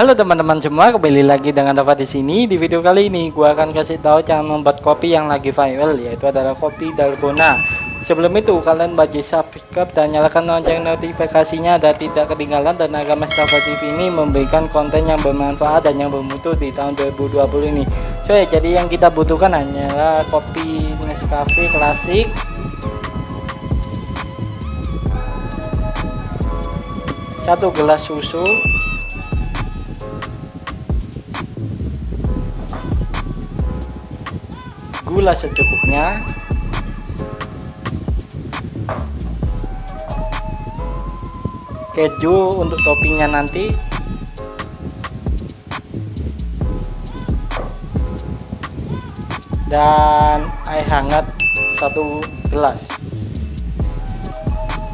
Halo teman-teman semua, kembali lagi dengan Dapat di sini. Di video kali ini gua akan kasih tahu cara membuat kopi yang lagi viral, yaitu adalah kopi dalgona. Sebelum itu kalian wajib subscribe dan nyalakan lonceng notifikasinya agar tidak ketinggalan tenaga Mustafa TV ini memberikan konten yang bermanfaat dan yang bermutu di tahun 2020 ini. Jadi yang kita butuhkan hanyalah kopi Nescafe klasik, satu gelas susu, gula secukupnya, keju untuk toppingnya nanti, dan air hangat 1 gelas.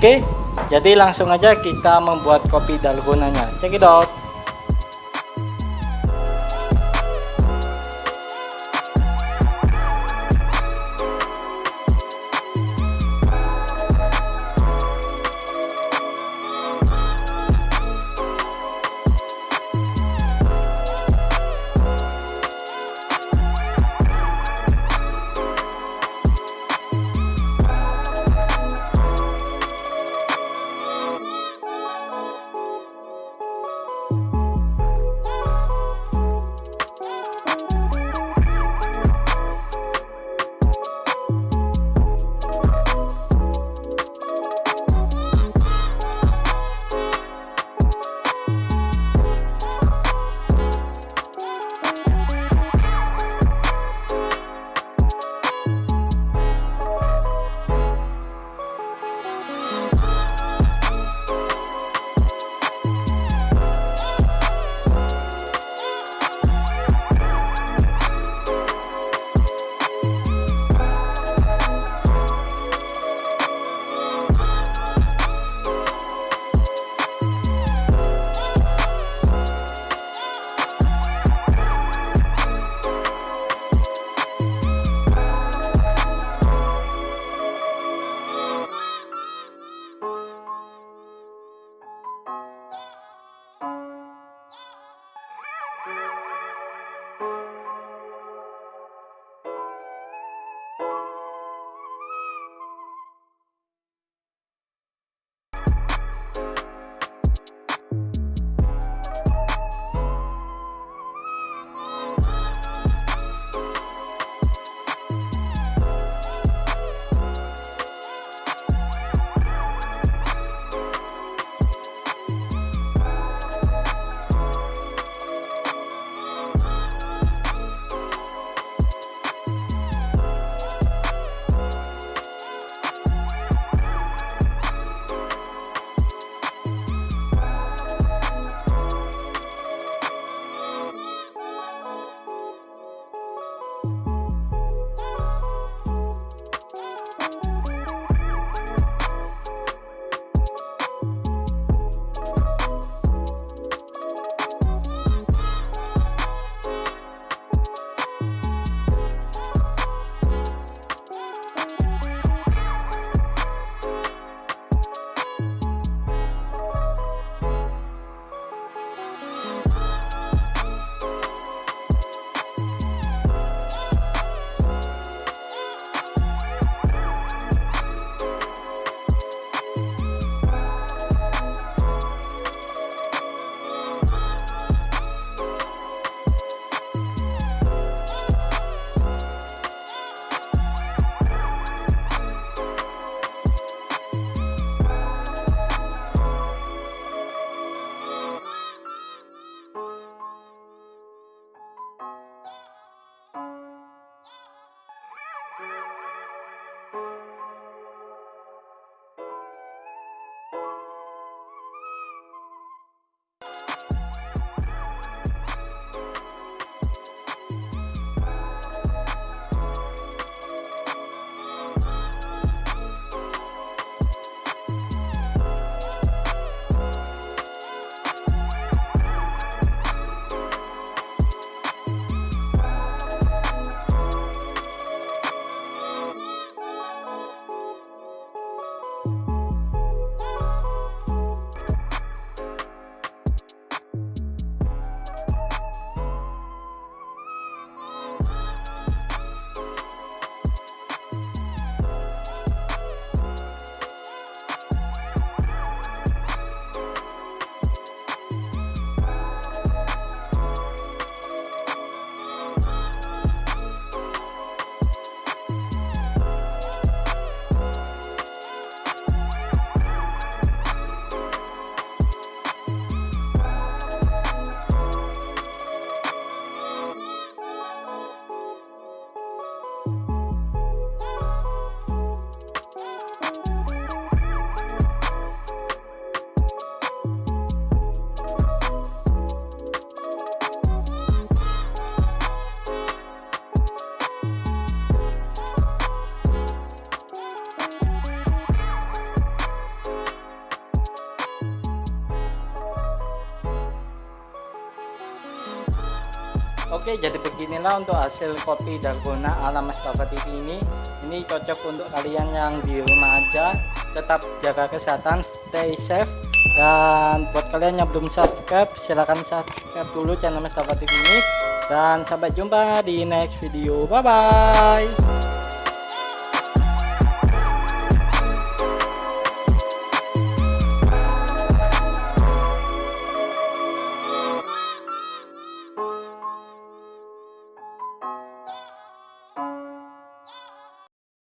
Oke, jadi langsung aja kita membuat kopi dalgonanya. Check it out. Oke, jadi beginilah untuk hasil kopi dalgona ala Mustafa TV ini. Ini cocok untuk kalian yang di rumah aja, tetap jaga kesehatan, stay safe. Dan buat kalian yang belum subscribe, silahkan subscribe dulu channel Mustafa TV ini. Dan sampai jumpa di next video. Bye bye.